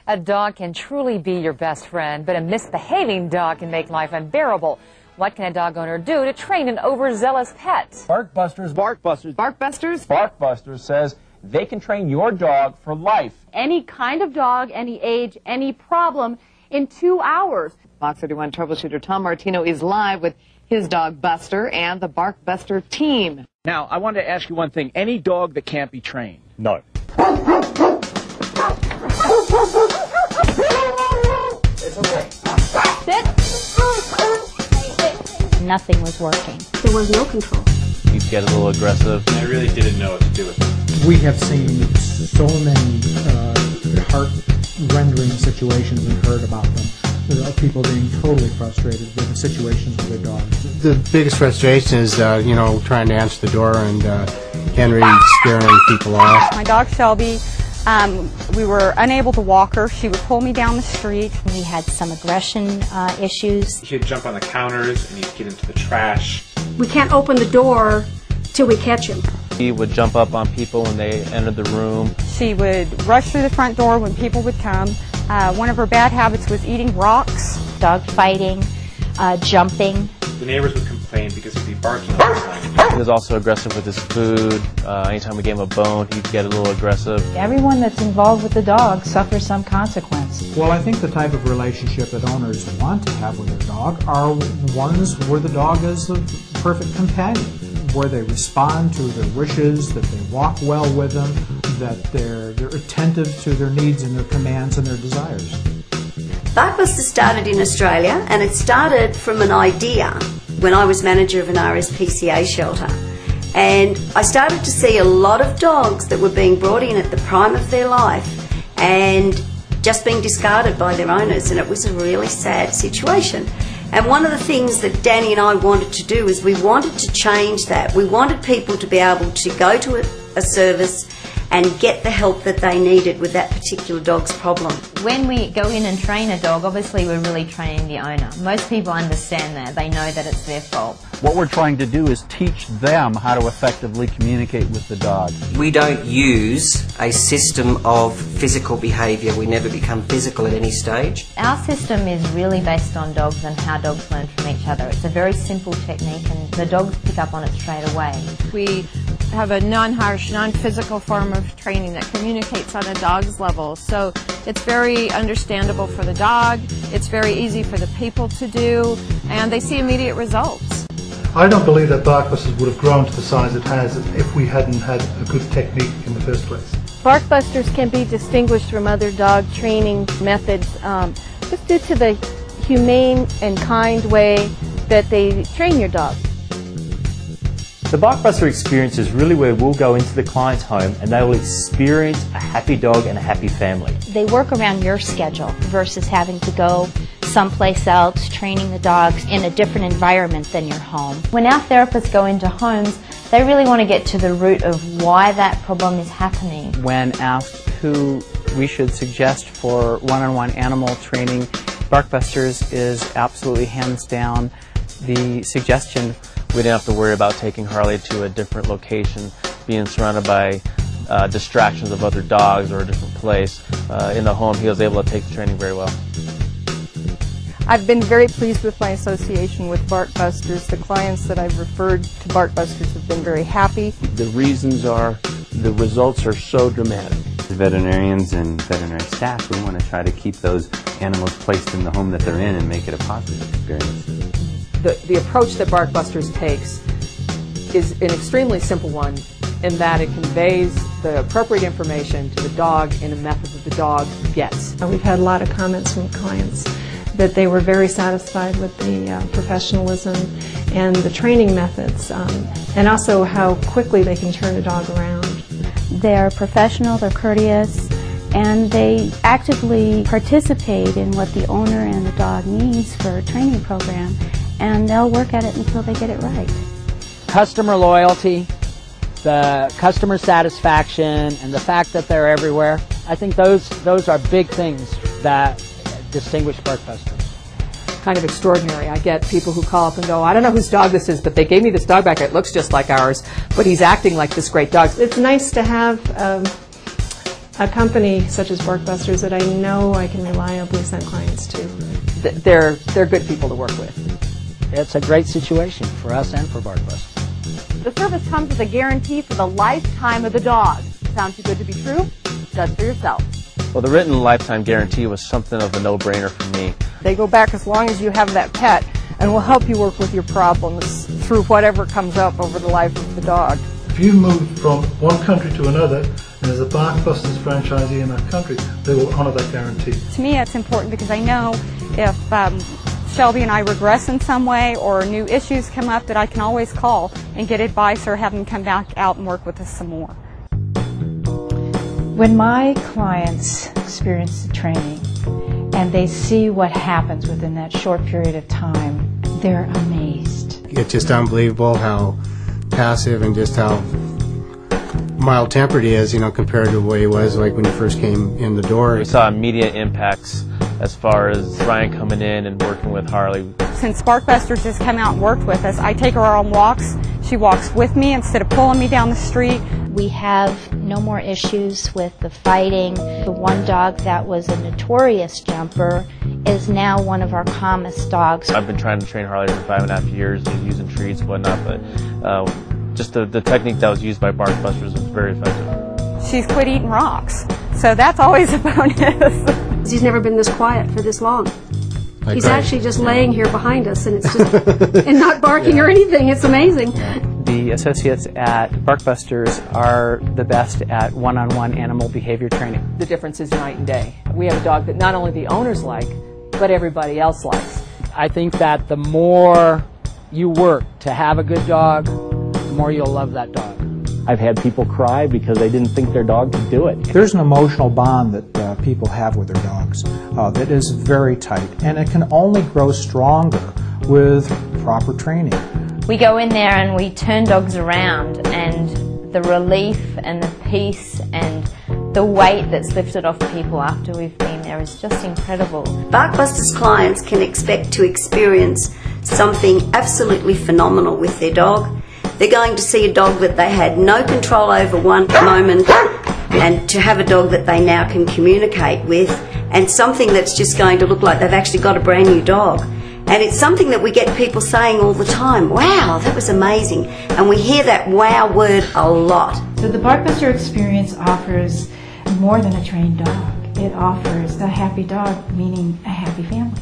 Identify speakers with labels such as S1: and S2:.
S1: A dog can truly be your best friend, but a misbehaving dog can make life unbearable. What can a dog owner do to train an overzealous pet?
S2: BarkBusters says they can train your dog for life.
S3: Any kind of dog, any age, any problem in 2 hours.
S4: Fox 31 troubleshooter Tom Martino is live with his dog Buster and the BarkBuster team.
S5: Now, I wanted to ask you one thing. Any dog that can't be trained?
S2: No. It's okay.
S3: Sit.
S6: Nothing was working.
S7: There was no control.
S8: He'd get a little aggressive.
S9: I really didn't know what to do with him.
S10: We have seen so many heart-rendering situations and heard about them. Of people being totally frustrated with the situations with their dogs.
S11: The biggest frustration is, trying to answer the door and Henry scaring people off.
S12: My dog Shelby, we were unable to walk her. She would pull me down the street.
S6: We had some aggression issues.
S9: He'd jump on the counters and he'd get into the trash.
S7: We can't open the door till we catch him.
S8: He would jump up on people when they entered the room.
S12: She would rush through the front door when people would come. One of her bad habits was eating rocks.
S6: Dog fighting, jumping.
S9: The neighbors would complain because he'd be barking all the time.
S8: He was also aggressive with his food. Anytime we gave him a bone, he'd get a little aggressive.
S13: Everyone that's involved with the dog suffers some consequence.
S10: Well, I think the type of relationship that owners want to have with their dog are ones where the dog is a perfect companion, where they respond to their wishes, that they walk well with them, that they're attentive to their needs and their commands and their desires.
S7: BarkBuster started in Australia, and it started from an idea when I was manager of an RSPCA shelter. And I started to see a lot of dogs that were being brought in at the prime of their life and just being discarded by their owners, and it was a really sad situation. And one of the things that Danny and I wanted to do is we wanted to change that. We wanted people to be able to go to a service and get the help that they needed with that particular dog's problem.
S14: When we go in and train a dog, obviously we're really training the owner. Most people understand that. They know that it's their fault.
S15: What we're trying to do is teach them how to effectively communicate with the dog.
S16: We don't use a system of physical behaviour. We never become physical at any stage.
S14: Our system is really based on dogs and how dogs learn from each other. It's a very simple technique and the dogs pick up on it straight away.
S3: We have a non-harsh, non-physical form of training that communicates on a dog's level. So it's very understandable for the dog, it's very easy for the people to do, and they see immediate results.
S17: I don't believe that BarkBusters would have grown to the size it has if we hadn't had a good technique in the first place.
S7: BarkBusters can be distinguished from other dog training methods just due to the humane and kind way that they train your dog.
S18: The BarkBuster experience is really where we'll go into the client's home and they will experience a happy dog and a happy family.
S6: They work around your schedule versus having to go someplace else, training the dogs in a different environment than your home.
S14: When our therapists go into homes, they really want to get to the root of why that problem is happening.
S19: When asked who we should suggest for one-on-one animal training, BarkBusters is absolutely hands down the suggestion.
S8: We didn't have to worry about taking Harley to a different location, being surrounded by distractions of other dogs or a different place. In the home, he was able to take the training very well.
S12: I've been very pleased with my association with BarkBusters. The clients that I've referred to BarkBusters have been very happy.
S15: The reasons are, the results are so dramatic.
S20: As veterinarians and veterinary staff, we want to try to keep those animals placed in the home that they're in and make it a positive experience.
S4: The approach that BarkBusters takes is an extremely simple one in that it conveys the appropriate information to the dog in a method that the dog gets.
S12: We've had a lot of comments from clients that they were very satisfied with the professionalism and the training methods, and also how quickly they can turn a dog around.
S6: They're professional, they're courteous, and they actively participate in what the owner and the dog needs for a training program, and they'll work at it until they get it right.
S13: Customer loyalty, the customer satisfaction, and the fact that they're everywhere, I think those are big things that distinguish BarkBusters.
S4: Kind of extraordinary. I get people who call up and go, I don't know whose dog this is, but they gave me this dog back. It looks just like ours, but he's acting like this great dog.
S12: It's nice to have A company such as BarkBusters that I know I can reliably send clients to.
S4: They're good people to work with.
S13: It's a great situation for us and for BarkBusters.
S21: The service comes with a guarantee for the lifetime of the dog. Sound too good to be true? Judge for yourself.
S8: Well, the written lifetime guarantee was something of a no-brainer for me.
S22: They go back as long as you have that pet, and will help you work with your problems through whatever comes up over the life of the dog.
S17: If you move from one country to another, and there's a BarkBusters franchisee in that country, they will honour that guarantee.
S23: To me, it's important because I know if Shelby and I regress in some way or new issues come up, that I can always call and get advice or have them come back out and work with us some more.
S24: When my clients experience the training and they see what happens within that short period of time, they're amazed.
S11: It's just unbelievable how passive and just how mild-tempered he is, compared to the way he was like when he first came in the door.
S8: We saw immediate impacts as far as Ryan coming in and working with Harley.
S23: Since BarkBusters has come out and worked with us, I take her on walks. She walks with me instead of pulling me down the street.
S6: We have no more issues with the fighting. The one dog that was a notorious jumper is now one of our calmest dogs.
S8: I've been trying to train Harley for 5.5 years, using treats and whatnot, but just the technique that was used by BarkBusters was very effective.
S23: She's quit eating rocks, so that's always a bonus.
S25: He's never been this quiet for this long. He's
S11: right.
S25: actually just laying here behind us, and it's just and not barking or anything. It's amazing.
S19: The associates at BarkBusters are the best at one-on-one animal behavior training.
S4: The difference is night and day. We have a dog that not only the owners like, but everybody else likes.
S13: I think that the more you work to have a good dog, the more you'll love that dog.
S5: I've had people cry because they didn't think their dog could do it.
S10: There's an emotional bond that people have with their dogs that is very tight, and it can only grow stronger with proper training.
S14: We go in there and we turn dogs around, and the relief and the peace and the weight that's lifted off people after we've been there is just incredible.
S7: BarkBusters clients can expect to experience something absolutely phenomenal with their dog. They're going to see a dog that they had no control over one moment, and to have a dog that they now can communicate with, and something that's just going to look like they've actually got a brand new dog. And it's something that we get people saying all the time, wow, that was amazing. And we hear that wow word a lot.
S6: So the BarkBuster experience offers more than a trained dog. It offers a happy dog, meaning a happy family.